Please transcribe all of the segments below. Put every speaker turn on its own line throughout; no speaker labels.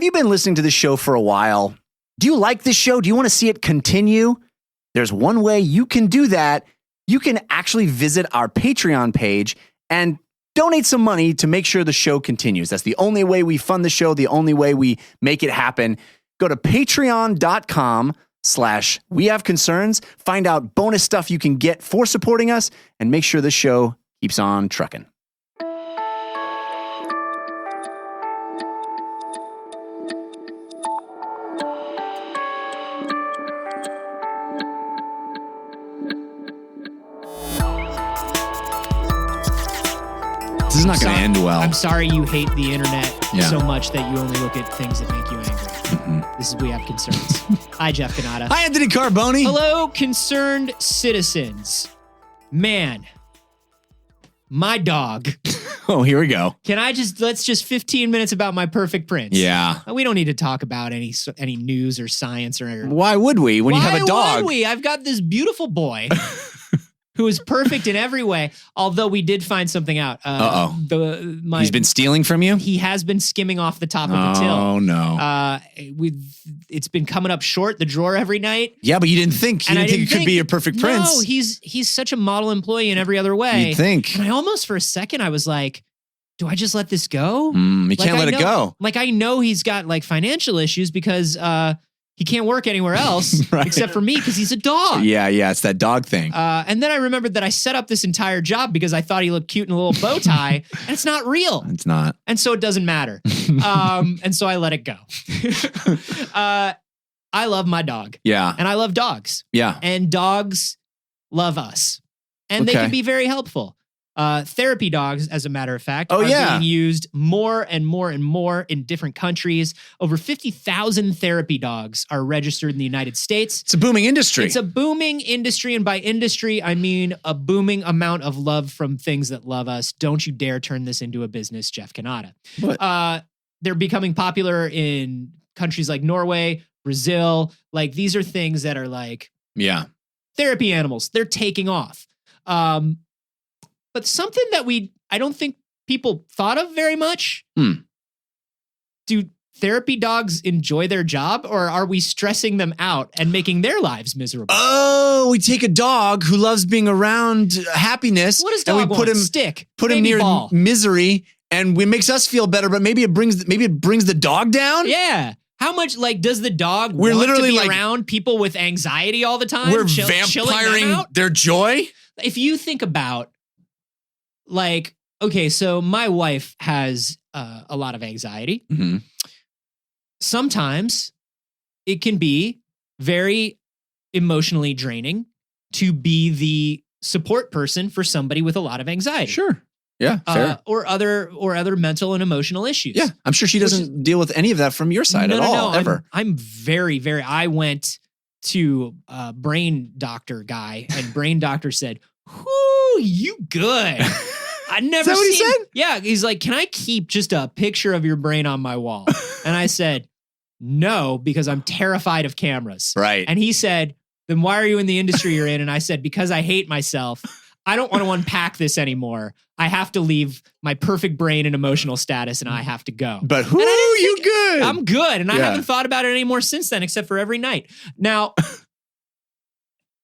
Have you been listening to this show for a while? Do you like this show? Do you want to see it continue? There's one way you can do that. You can actually visit our Patreon page and donate some money to make sure the show continues. That's the only way we fund the show, the only way we make it happen. Go to patreon.com/wehaveconcerns, find out bonus stuff you can get for supporting us, and make sure the show keeps on trucking. This is not going to end well.
I'm sorry you hate the internet so much that you only look at things that make you angry. This is We Have Concerns. Hi, Jeff Cannata.
Hi, Anthony Carboni.
Hello, concerned citizens. Man, my dog.
Oh, here we go.
Let's just 15 minutes about my perfect prince.
Yeah.
We don't need to talk about any news or science or.
Why would we when you have a dog?
Why would we? I've got this beautiful boy. Who is perfect in every way, although we did find something out.
He's been stealing from you?
He has been skimming off the top of the till.
Oh, no.
It's been coming up short, the drawer every night.
Yeah, but you didn't think it could be your perfect prince.
No, he's such a model employee in every other way.
You'd think.
And I almost, for a second, I was like, do I just let this go?
You can't let it go.
Like, I know he's got like financial issues because he can't work anywhere else
right.
except for me because he's a dog.
Yeah, it's that dog thing.
And then I remembered that I set up this entire job because I thought he looked cute in a little bow tie, and it's not real.
It's not.
And so it doesn't matter. And so I let it go. I love my dog.
Yeah.
And I love dogs.
Yeah.
And dogs love us. And they can be very helpful. Therapy dogs, as a matter of fact, are being used more and more and more in different countries. Over 50,000 therapy dogs are registered in the United States.
It's a booming industry.
It's a booming industry, and by industry, I mean a booming amount of love from things that love us. Don't you dare turn this into a business, Jeff Cannata.
What?
They're becoming popular in countries like Norway, Brazil. Like, these are things that are like therapy animals. They're taking off. But something that I don't think people thought of very much. Do therapy dogs enjoy their job, or are we stressing them out and making their lives miserable?
Oh, we take a dog who loves being around happiness.
What does dog want? Stick.
Put him near
ball.
Misery, and it makes us feel better, but maybe it brings the dog down?
Yeah. How much, does the dog want to be around people with anxiety all the time?
We're vampiring their joy?
If you think about, okay, so my wife has a lot of anxiety.
Mm-hmm.
Sometimes it can be very emotionally draining to be the support person for somebody with a lot of anxiety.
Sure. Yeah, fair.
Or other mental and emotional issues.
Yeah, I'm sure she doesn't deal with any of that from your side at all, ever.
I'm very, very, I went to a brain doctor guy, and brain doctor said, "Whoo, you good." I never
Is that what he said?
Yeah, he's like, "Can I keep just a picture of your brain on my wall?" And I said, "No, because I'm terrified of cameras."
Right.
And he said, "Then why are you in the industry you're in?" And I said, "Because I hate myself. I don't want to unpack this anymore. I have to leave my perfect brain and emotional status, and I have to go."
But you good?
I'm good. And I haven't thought about it anymore since then, except for every night. Now,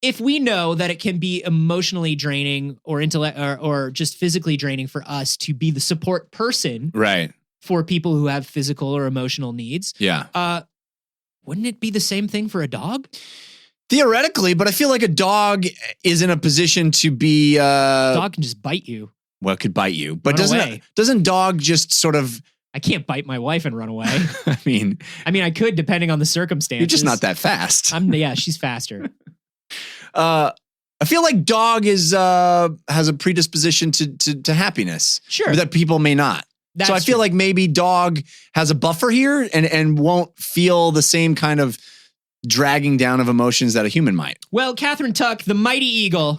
if we know that it can be emotionally draining or or just physically draining for us to be the support person for people who have physical or emotional needs, wouldn't it be the same thing for a dog?
Theoretically, but I feel like a dog is in a position to be...
A dog can just bite you.
Well, it could bite you. But
Run
doesn't dog just sort of...
I can't bite my wife and run away.
I mean,
I could, depending on the circumstances.
You're just not that fast.
She's faster.
I feel like dog has a predisposition to happiness.
Sure.
That people may not. So I feel like maybe dog has a buffer here and won't feel the same kind of dragging down of emotions that a human might.
Well, Catherine Tuck, the mighty eagle,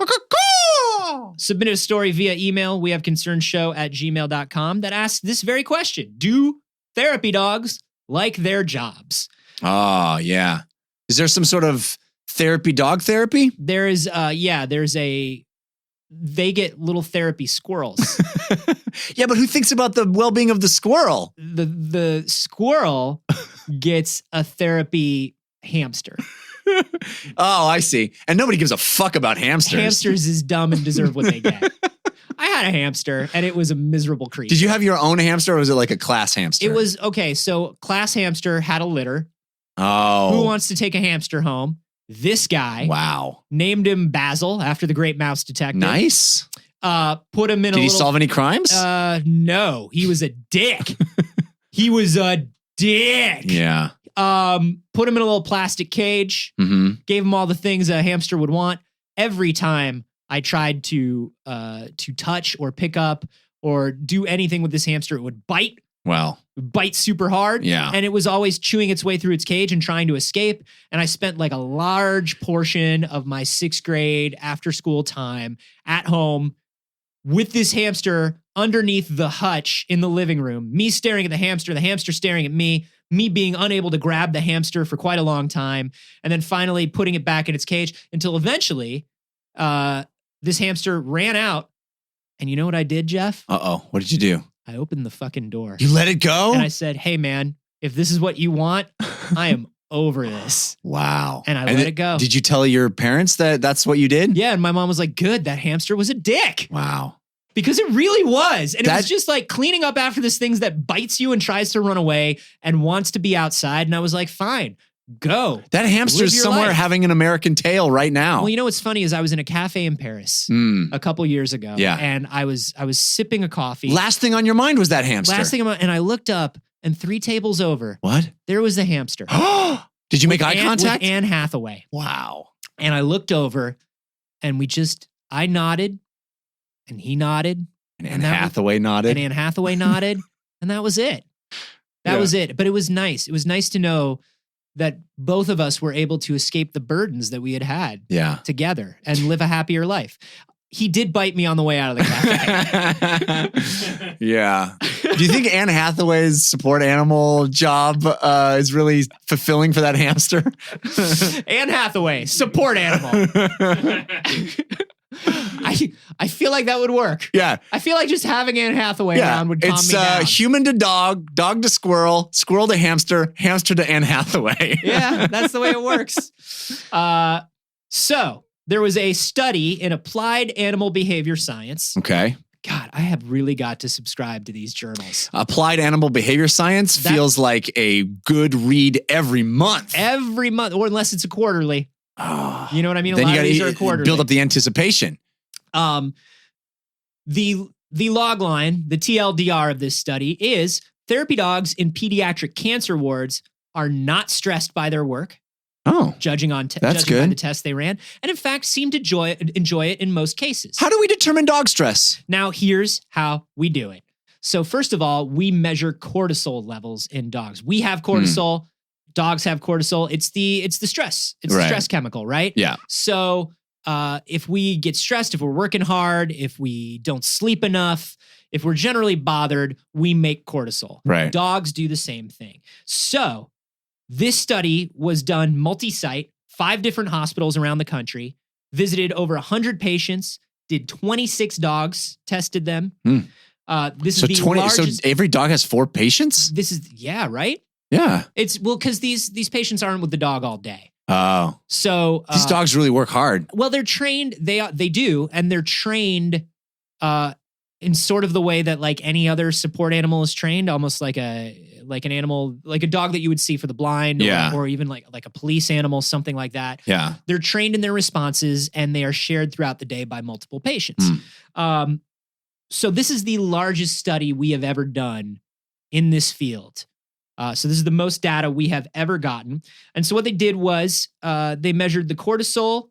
submitted a story via email, wehaveconcernshow@gmail.com, that asks this very question: do therapy dogs like their jobs?
Oh, yeah. Is there some sort of therapy dog therapy?
There's a they get little therapy squirrels.
Yeah, but who thinks about the well-being of the squirrel?
The squirrel gets a therapy hamster.
Oh, I see. And nobody gives a fuck about hamsters.
Hamsters is dumb and deserve what they get. I had a hamster and it was a miserable creature.
Did you have your own hamster or was it like a class hamster?
It was, okay, so class hamster had a litter.
Oh.
Who wants to take a hamster home? This guy.
Wow.
Named him Basil after the great mouse detective.
Nice.
Put him in
Did he solve any crimes?
No, he was a dick. He was a dick.
Yeah.
Put him in a little plastic cage.
Mm-hmm.
Gave him all the things a hamster would want. Every time I tried to touch or pick up or do anything with this hamster, it would bite.
Wow.
Bite super hard.
Yeah.
And it was always chewing its way through its cage and trying to escape. And I spent like a large portion of my 6th grade after school time at home with this hamster underneath the hutch in the living room. Me staring at the hamster staring at me being unable to grab the hamster for quite a long time. And then finally putting it back in its cage until eventually this hamster ran out. And you know what I did, Jeff?
Uh-oh. What did you do?
I opened the fucking door.
You let it go?
And I said, hey, man, if this is what you want, I am over this.
Wow.
And I let it go.
Did you tell your parents that that's what you did?
Yeah. And my mom was like, good, that hamster was a dick.
Wow.
Because it really was. And it was just like cleaning up after this thing that bites you and tries to run away and wants to be outside. And I was like, fine, go.
That hamster's somewhere having an American tail right now.
Well, you know what's funny is I was in a cafe in Paris a couple years ago.
Yeah.
And I was sipping a coffee.
Last thing on your mind was that hamster.
And I looked up and 3 tables over.
What?
There was the hamster.
Did you make eye contact?
With Anne Hathaway.
Wow.
And I looked over and I nodded and he nodded.
And Anne Hathaway nodded.
And Anne Hathaway nodded. And that was it. That was it. But it was nice. It was nice to know that both of us were able to escape the burdens that we had together and live a happier life. He did bite me on the way out of the cafe.
Yeah. Do you think Anne Hathaway's support animal job is really fulfilling for that hamster?
Anne Hathaway, support animal. I feel like that would work.
Yeah.
I feel like just having Anne Hathaway around would calm me down.
It's human to dog, dog to squirrel, squirrel to hamster, hamster to Anne Hathaway.
Yeah, that's the way it works. So there was a study in applied animal behavior science.
Okay.
God, I have really got to subscribe to these journals.
Applied Animal Behavior Science feels like a good read every month.
Every month, or unless it's a quarterly.
Oh,
you know what I mean?
Then you got to build up the anticipation.
The log line, the TLDR of this study is therapy dogs in pediatric cancer wards are not stressed by their work.
Oh,
judging by the tests they ran, and in fact seem to enjoy it in most cases.
How do we determine dog stress?
Now, here's how we do it. So first of all, we measure cortisol levels in dogs. We have cortisol. Dogs have cortisol. It's the stress. It's the stress chemical, right?
Yeah.
So if we get stressed, if we're working hard, if we don't sleep enough, if we're generally bothered, we make cortisol.
Right.
Dogs do the same thing. So this study was done multi-site, 5 different hospitals around the country, visited over 100 patients, did 26 dogs, tested them. This is the largest.
So every dog has 4 patients?
Right?
Yeah.
It's because these patients aren't with the dog all day.
Oh.
So
these dogs really work hard.
Well, they're trained. They do, and they're trained in sort of the way that like any other support animal is trained, almost like an animal, like a dog that you would see for the blind, or even like a police animal, something like that.
Yeah.
They're trained in their responses, and they are shared throughout the day by multiple patients. So this is the largest study we have ever done in this field. So this is the most data we have ever gotten. And so what they did was they measured the cortisol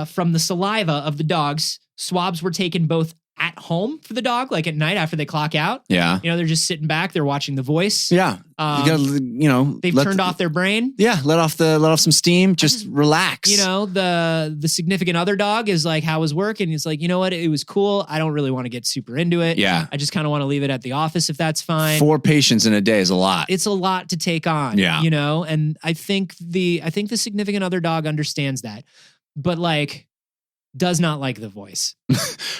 from the saliva of the dogs. Swabs were taken both at home for the dog, like at night after they clock out.
Yeah.
They're just sitting back. They're watching The Voice.
Yeah. You gotta,
they've turned off their brain.
Yeah. Let off some steam. Just relax.
The significant other dog is like, how was work? And it's like, you know what? It was cool. I don't really want to get super into it.
Yeah.
I just kind of want to leave it at the office if that's fine.
4 patients in a day is a lot.
It's a lot to take on.
Yeah.
And I think the significant other dog understands that. But like, does not like The Voice.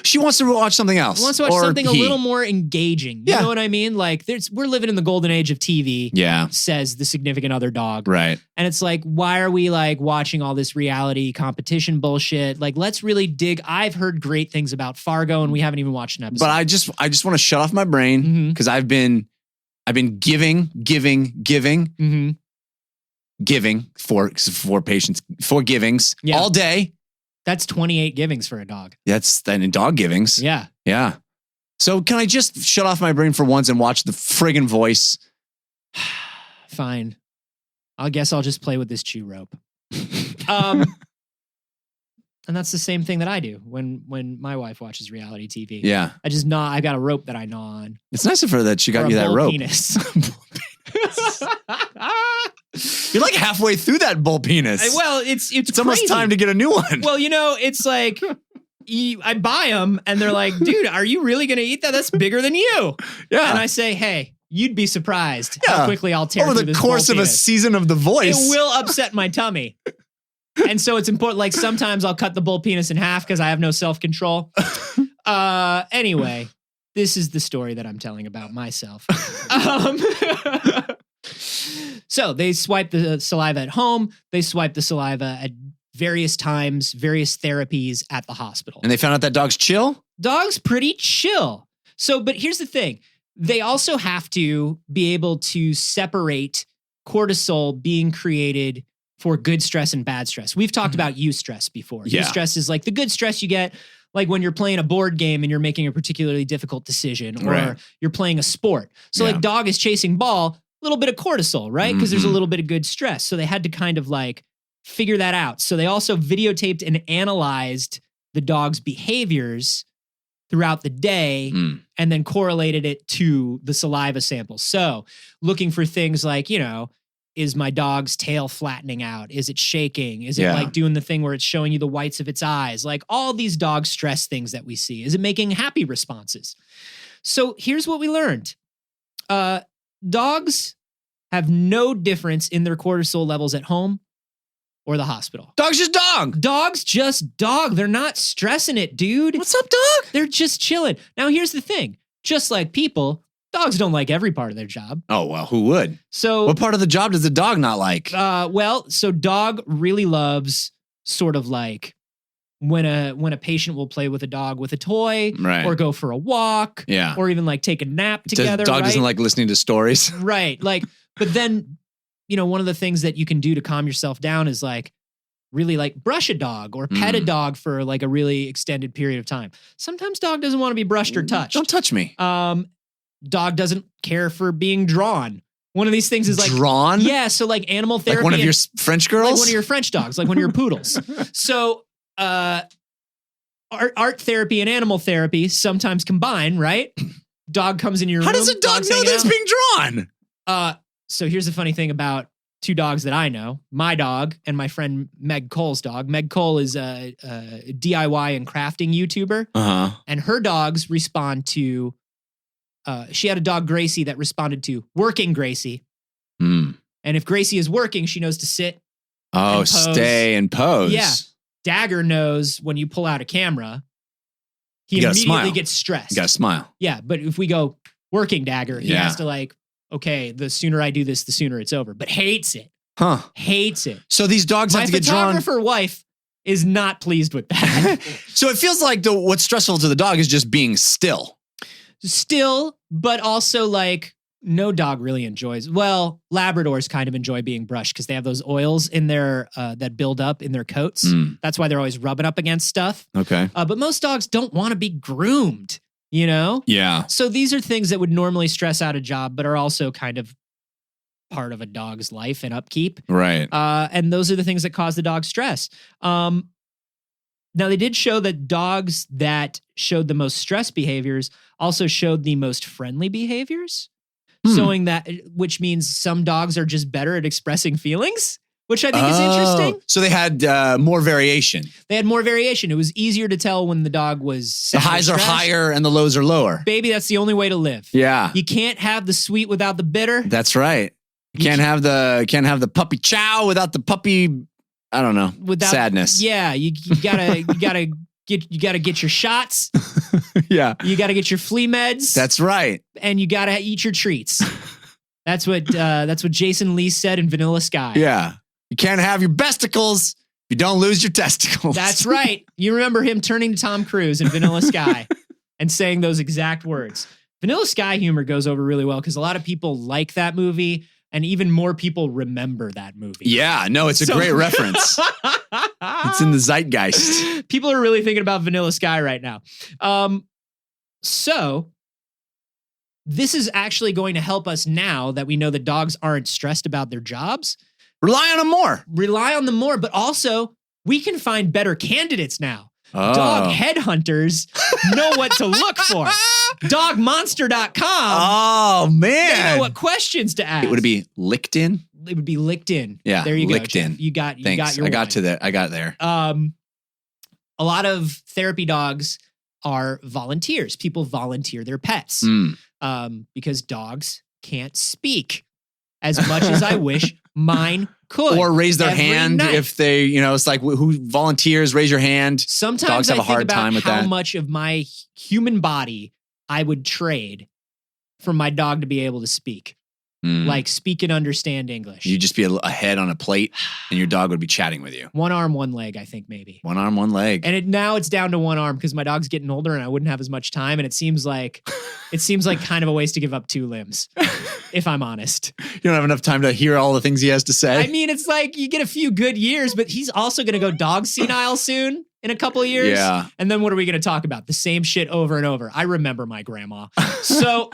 She wants to watch something else.
She wants to watch something a little more engaging. You know what I mean? Like, we're living in the golden age of TV.
Yeah.
Says the significant other dog.
Right.
And it's like, why are we like watching all this reality competition bullshit? Like, let's really dig. I've heard great things about Fargo, and we haven't even watched an episode.
But I just want to shut off my brain because I've been giving for patients, for givings all day.
That's 28 givings for a dog.
That's then in dog givings.
Yeah.
Yeah. So can I just shut off my brain for once and watch the friggin' Voice?
Fine. I guess I'll just play with this chew rope. And that's the same thing that I do when my wife watches reality TV.
Yeah.
I just gnaw. I got a rope that I gnaw on.
It's nice of her that she got you that rope.
Penis.
You're like halfway through that bull penis.
Well, it's
almost time to get a new one.
Well, it's like I buy them and they're like, dude, are you really going to eat that? That's bigger than you. Yeah. And I say, hey, you'd be surprised how quickly I'll tear through this
over the course of a season of The Voice.
It will upset my tummy. And so it's important. Like sometimes I'll cut the bull penis in half because I have no self-control. Anyway, this is the story that I'm telling about myself. So they swipe the saliva at home. They swipe the saliva at various times, various therapies at the hospital.
And they found out that dog's chill?
Dog's pretty chill. So, but here's the thing. They also have to be able to separate cortisol being created for good stress and bad stress. We've talked about eustress before.
Yeah.
Eustress is like the good stress you get like when you're playing a board game and you're making a particularly difficult decision or you're playing a sport. So like dog is chasing ball, a little bit of cortisol, right? Because there's a little bit of good stress. So they had to kind of like figure that out. So they also videotaped and analyzed the dog's behaviors throughout the day and then correlated it to the saliva samples. So looking for things like, is my dog's tail flattening out? Is it shaking? Is it like doing the thing where it's showing you the whites of its eyes? Like all these dog stress things that we see. Is it making happy responses? So here's what we learned. Dogs have no difference in their cortisol levels at home or the hospital.
Dog's just dog.
Dog's just dog. They're not stressing it, dude.
What's up, dog?
They're just chilling. Now, here's the thing. Just like people, dogs don't like every part of their job.
Oh, well, who would?
So,
what part of the job does the dog not like?
So dog really loves sort of like when a patient will play with a dog with a toy or go for a walk or even like take a nap together.
Dog doesn't like listening to stories.
Right. Like, but then, one of the things that you can do to calm yourself down is like really like brush a dog or pet a dog for like a really extended period of time. Sometimes dog doesn't want to be brushed or touched.
Don't touch me.
Dog doesn't care for being drawn. One of these things is like
drawn.
Yeah. So like animal therapy.
Like one of your French girls?
Like one of your French dogs, like one of your poodles. So, art therapy and animal therapy sometimes combine, right? Dog comes in your room.
How does a dog know that it's being drawn?
So here's the funny thing about two dogs that I know, my dog and my friend Meg Cole's dog. Meg Cole is a DIY and crafting YouTuber. And her dogs respond to, she had a dog, Gracie, that responded to working Gracie. And if Gracie is working, she knows to sit.
Oh, stay and pose.
Yeah. Dagger knows when you pull out a camera, he immediately gets stressed.
You gotta smile.
Yeah, but if we go working Dagger, he has to like, okay, the sooner I do this, the sooner it's over. But hates it. Hates it.
So these dogs have to get drawn.
My photographer wife is not pleased with that.
So it feels like what's stressful to the dog is just being still.
Still, but also like no dog really enjoys. Well, Labradors kind of enjoy being brushed because they have those oils in their that build up in their coats. That's why they're always rubbing up against stuff.
Okay.
But most dogs don't want to be groomed. Yeah. So these are things that would normally stress out a job, but are also kind of part of a dog's life and upkeep.
Right.
And those are the things that cause the dog stress. Now they did show that dogs that showed the most stress behaviors also showed the most friendly behaviors, showing that, which means some dogs are just better at expressing feelings. Which I think is interesting.
So they had more variation.
They had more variation. It was easier to tell when the dog was sad.
The highs are higher and the lows are lower.
Baby, that's the only way to live.
Yeah.
You can't have the sweet without the bitter.
That's right. You can't have the puppy chow without the puppy, I don't know, sadness.
Yeah, you gotta You got to get your shots.
Yeah.
You got to get your flea meds.
That's right.
And you got to eat your treats. That's what Jason Lee said in Vanilla Sky.
Yeah. You can't have your besticles if you don't lose your testicles.
That's right. You remember him turning to Tom Cruise in Vanilla Sky and saying those exact words. Vanilla Sky humor goes over really well because a lot of people like that movie and even more people remember that movie.
Yeah, no, it's a great reference. It's in the zeitgeist.
People are really thinking about Vanilla Sky right now. So this is actually going to help us now that we know that dogs aren't stressed about their jobs.
Rely on them more.
Rely on them more, but also we can find better candidates now.
Oh.
Dog headhunters know what to look for. Dogmonster.com.
Oh, man.
They know what questions to ask.
Would it be licked in?
It would be licked in.
Yeah.
There you
licked
go.
in.
Jeff. You got
Thanks.
your
I got
one.
to that. I got there.
A lot of therapy dogs are volunteers. People volunteer their pets because dogs can't speak as much as I wish mine could.
Or raise their
every
hand
night.
if they, it's like who volunteers, raise your hand.
Sometimes
dogs have
I
a hard
think about
time with
how
that.
much of my human body I would trade for my dog to be able to speak. Like speak and understand English.
You'd just be a head on a plate and your dog would be chatting with you.
One arm, one leg, I think maybe.
One arm, one leg.
And now it's down to one arm because my dog's getting older and I wouldn't have as much time. And it seems like kind of a waste to give up two limbs, if I'm honest.
You don't have enough time to hear all the things he has to say.
I mean, it's like you get a few good years, but he's also going to go dog senile soon in a couple of years.
Yeah.
And then what are we going to talk about? The same shit over and over. I remember my grandma. So,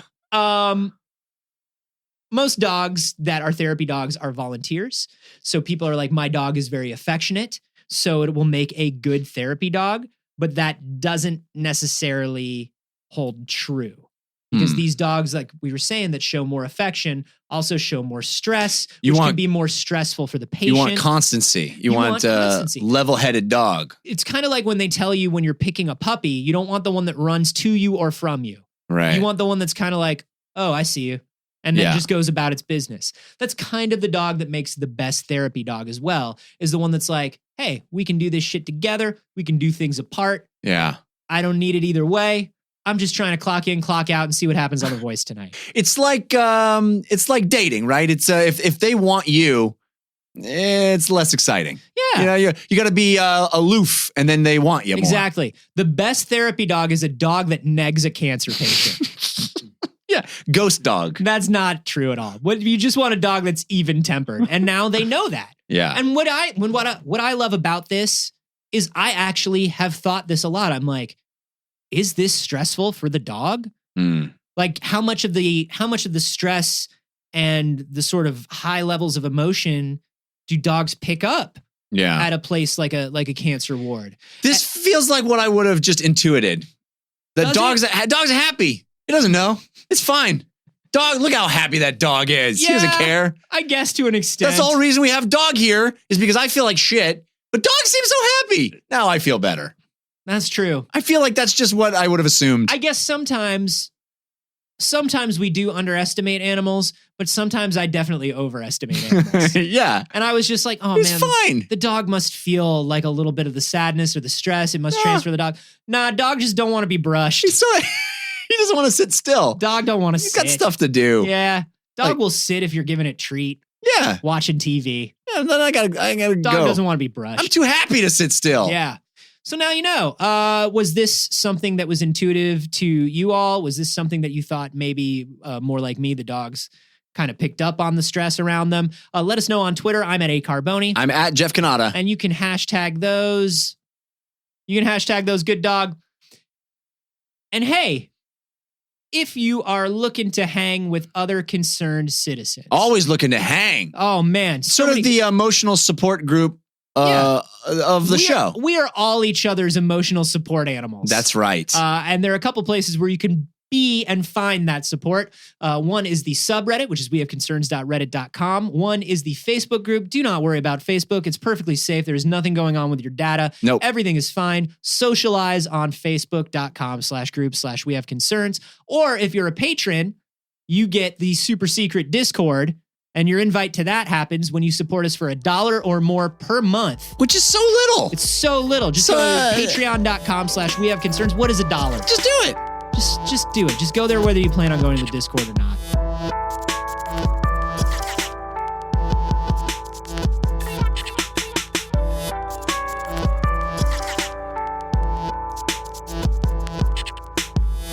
most dogs that are therapy dogs are volunteers. So people are like, my dog is very affectionate, so it will make a good therapy dog. But that doesn't necessarily hold true because these dogs, like we were saying, that show more affection also show more stress, which can be more stressful for the patient.
You want constancy. You want constancy. Level-headed dog.
It's kind of like when they tell you when you're picking a puppy, you don't want the one that runs to you or from you.
Right.
You want the one that's kind of like, oh, I see you. And then just goes about its business. That's kind of the dog that makes the best therapy dog as well, is the one that's like, hey, we can do this shit together. We can do things apart.
Yeah.
I don't need it either way. I'm just trying to clock in, clock out, and see what happens on The Voice tonight.
It's like dating, right? It's if they want you, it's less exciting.
Yeah.
You got to be aloof, and then they want you more.
Exactly. The best therapy dog is a dog that negs a cancer patient.
Yeah, ghost dog.
That's not true at all. What you just want a dog that's even tempered, and now they know that.
Yeah.
And what I love about this is I actually have thought this a lot. I'm like, is this stressful for the dog? Like how much of the stress and the sort of high levels of emotion do dogs pick up?
Yeah.
At a place like a cancer ward.
This feels like what I would have just intuited. The dogs are happy. He doesn't know. It's fine. Dog, look how happy that dog is.
Yeah,
he doesn't care.
I guess to an extent.
That's the whole reason we have dog here is because I feel like shit, but dog seems so happy. Now I feel better.
That's true.
I feel like that's just what I would have assumed.
I guess sometimes we do underestimate animals, but sometimes I definitely overestimate animals.
Yeah.
And I was just like, oh
He's
man,
fine.
The dog must feel like a little bit of the sadness or the stress. It must transfer the dog. Nah, dog just don't want to be brushed.
He doesn't want to sit still.
Dog don't want to
He's
sit.
got stuff to do.
Yeah. Dog will sit if you're giving it treat.
Yeah.
Watching TV.
Yeah, then I gotta go.
Dog doesn't want to be brushed.
I'm too happy to sit still.
Yeah. So now you know. Was this something that was intuitive to you all? Was this something that you thought maybe more like me, the dogs kind of picked up on the stress around them? Let us know on Twitter. I'm at @Carboni.
I'm at Jeff Canada.
And you can hashtag those. You can hashtag those good dog. And hey, if you are looking to hang with other concerned citizens.
Always looking to hang.
Oh, man.
Sort of the emotional support group of the show.
We are all each other's emotional support animals.
That's right.
And there are a couple places where you can be and find that support. One is the subreddit, which is wehaveconcerns.reddit.com. One is the Facebook group. Do not worry about Facebook. It's perfectly safe. There's nothing going on with your data.
Nope.
Everything is fine. Socialize on facebook.com/group/wehaveconcerns. Or if you're a patron, you get the super secret Discord And your invite to that happens when you support us for $1 or more per month.
Which is so little.
It's so little. Just go to patreon.com/wehaveconcerns. What is $1?
Just do it.
Just do it. Just go there whether you plan on going to the Discord or not.